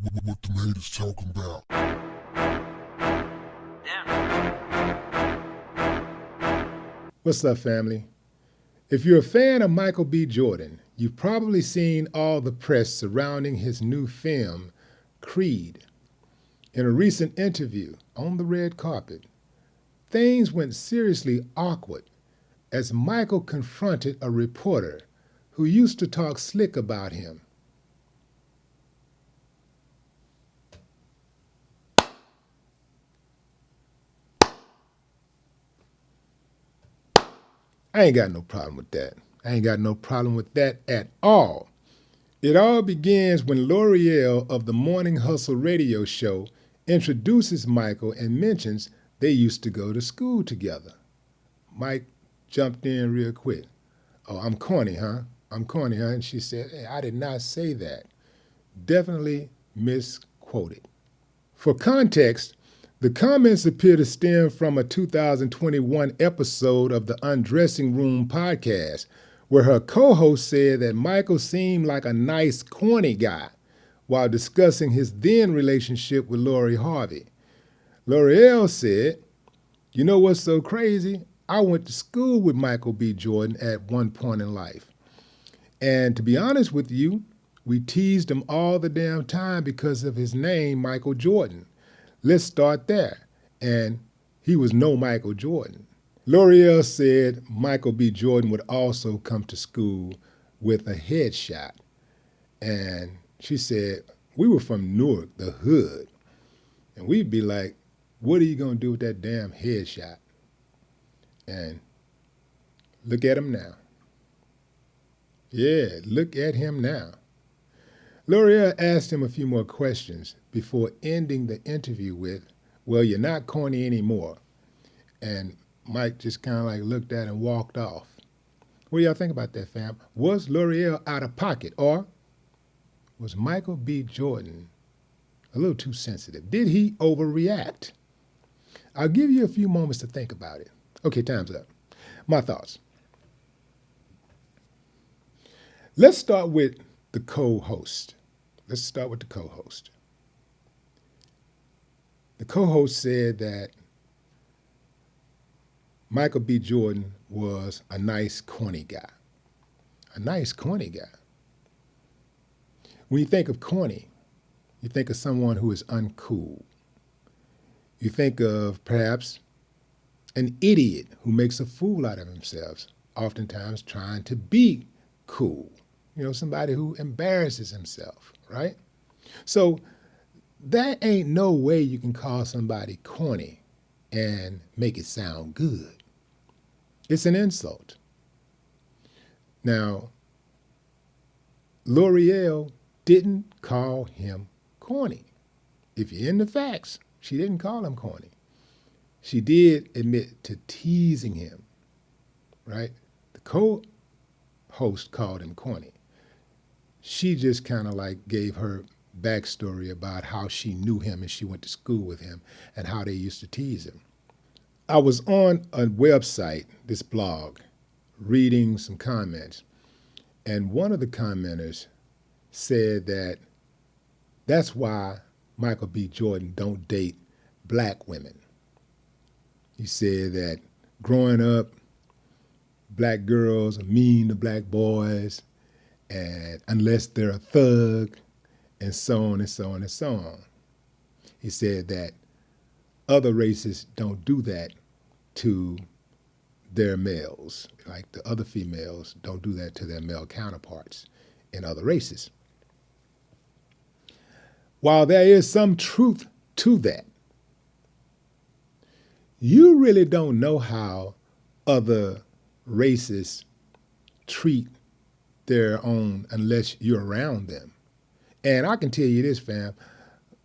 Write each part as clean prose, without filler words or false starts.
What the haters talking about? What's up, family? If you're a fan of Michael B. Jordan, you've probably seen all the press surrounding his new film, Creed. In a recent interview on the red carpet, things went seriously awkward as Michael confronted a reporter who used to talk slick about him. I ain't got no problem with that. I ain't got no problem with that at all. It all begins when L'Oreal of the Morning Hustle radio show introduces Michael and mentions they used to go to school together. Mike jumped in real quick. "Oh, I'm corny, huh? I'm corny, huh?" And she said, "Hey, I did not say that." Definitely misquoted. For context, the comments appear to stem from a 2021 episode of the Undressing Room podcast, where her co host said that Michael seemed like a nice, corny guy while discussing his then relationship with Lori Harvey. L'Oreal said, "You know what's so crazy? I went to school with Michael B. Jordan at one point in life. And to be honest with you, we teased him all the damn time because of his name, Michael Jordan. Let's start there." And he was no Michael Jordan. L'Oreal said Michael B. Jordan would also come to school with a headshot. And she said, "We were from Newark, the hood. And we'd be like, what are you going to do with that damn headshot?" And look at him now. Yeah, look at him now. L'Oreal asked him a few more questions before ending the interview with, "Well, you're not corny anymore." And Mike just kind of like looked at and walked off. What do y'all think about that, fam? Was L'Oreal out of pocket, or was Michael B. Jordan a little too sensitive? Did he overreact? I'll give you a few moments to think about it. Okay, time's up. My thoughts. Let's start with the co-host. Let's start with the co-host. The co-host said that Michael B. Jordan was a nice, corny guy. A nice, corny guy. When you think of corny, you think of someone who is uncool. You think of perhaps an idiot who makes a fool out of himself, oftentimes trying to be cool. You know, somebody who embarrasses himself, right? So that ain't no way you can call somebody corny and make it sound good. It's an insult. Now, L'Oreal didn't call him corny. If you're in the facts, she didn't call him corny. She did admit to teasing him, right? The co-host called him corny. She just kind of like gave her backstory about how she knew him and she went to school with him and how they used to tease him. I was on a website, this blog, reading some comments, and one of the commenters said that that's why Michael B. Jordan don't date black women. He said that growing up, black girls are mean to black boys, and unless they're a thug, and so on and so on and so on. He said that other races don't do that to their males, like the other females don't do that to their male counterparts in other races. While there is some truth to that, you really don't know how other races treat their own unless you're around them. And I can tell you this, fam,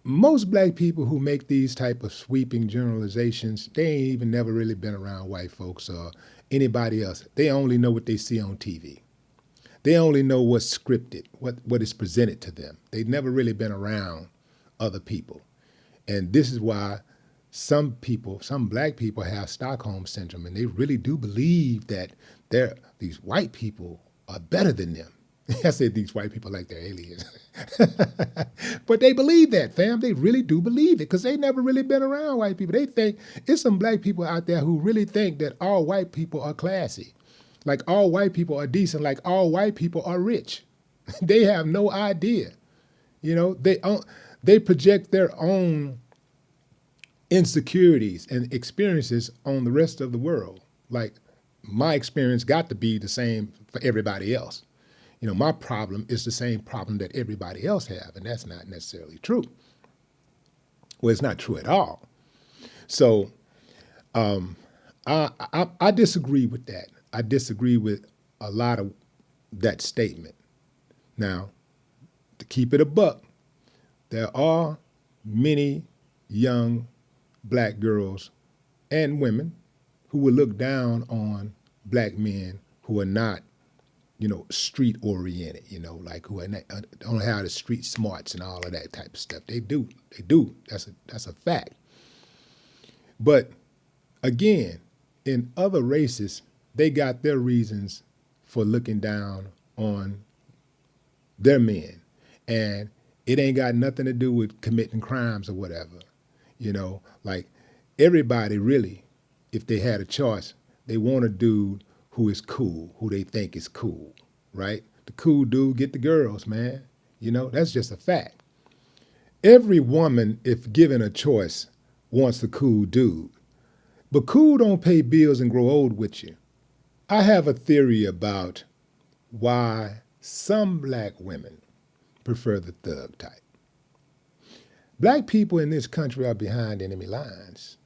most black people who make these type of sweeping generalizations, they ain't even never really been around white folks or anybody else. They only know what they see on TV. They only know what's scripted, what is presented to them. They've never really been around other people. And this is why some people, some black people have Stockholm syndrome, and they really do believe that these white people are better than them. I said these white people like they're aliens. But they believe that, fam. They really do believe it because they never really been around white people. They think it's some black people out there who really think that all white people are classy. Like all white people are decent. Like all white people are rich. They have no idea. You know, they project their own insecurities and experiences on the rest of the world. Like my experience got to be the same for everybody else. You know, my problem is the same problem that everybody else have, and that's not necessarily true. Well, it's not true at all. So I disagree with that. I disagree with a lot of that statement. Now, to keep it a buck, there are many young black girls and women who will look down on black men who are not, you know, street oriented, you know, like who don't have the street smarts and all of that type of stuff. They do. That's a fact. But again, in other races, they got their reasons for looking down on their men. And it ain't got nothing to do with committing crimes or whatever. You know, like everybody really, if they had a choice, they want a dude who is cool, who they think is cool, right? The cool dude get the girls, man. You know, that's just a fact. Every woman, if given a choice, wants the cool dude. But cool don't pay bills and grow old with you. I have a theory about why some black women prefer the thug type. Black people in this country are behind enemy lines.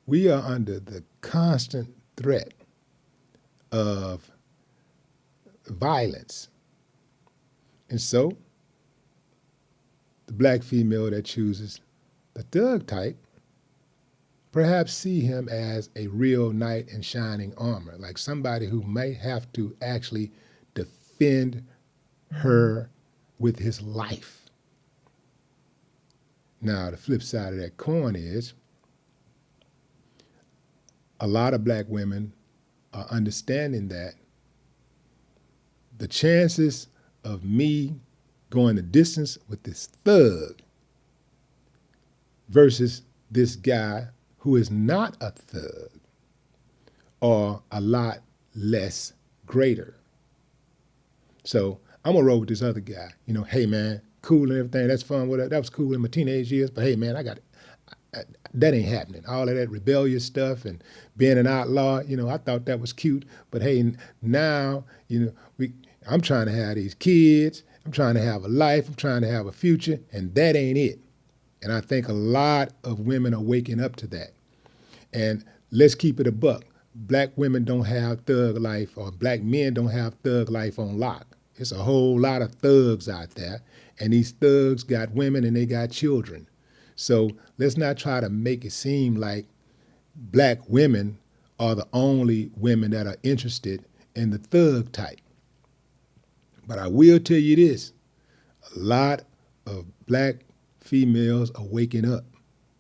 We are under the constant threat of violence. And so, the black female that chooses the thug type perhaps see him as a real knight in shining armor, like somebody who may have to actually defend her with his life. Now, the flip side of that coin is a lot of black women are understanding that the chances of me going the distance with this thug versus this guy who is not a thug are a lot less greater. So I'm gonna roll with this other guy. You know, hey man, cool and everything, that's fun, whatever. That was cool in my teenage years, but hey man, that ain't happening. All of that rebellious stuff and being an outlaw, you know, I thought that was cute, but hey, now, you know, I'm trying to have these kids, I'm trying to have a life, I'm trying to have a future, and that ain't it. And I think a lot of women are waking up to that. And let's keep it a buck. Black women don't have thug life, or black men don't have thug life on lock. It's a whole lot of thugs out there, and these thugs got women and they got children. So let's not try to make it seem like black women are the only women that are interested in the thug type. But I will tell you this, a lot of black females are waking up,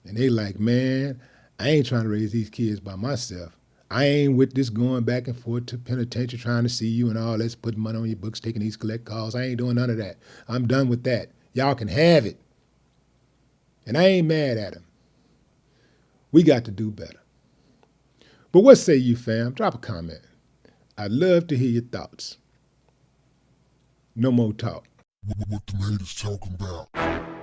and they like, man, I ain't trying to raise these kids by myself. I ain't with this going back and forth to penitentiary trying to see you and all this, putting money on your books, taking these collect calls. I ain't doing none of that. I'm done with that. Y'all can have it. And I ain't mad at them. We got to do better. But what say you, fam? Drop a comment. I'd love to hear your thoughts. No more talk. What the haters talking about?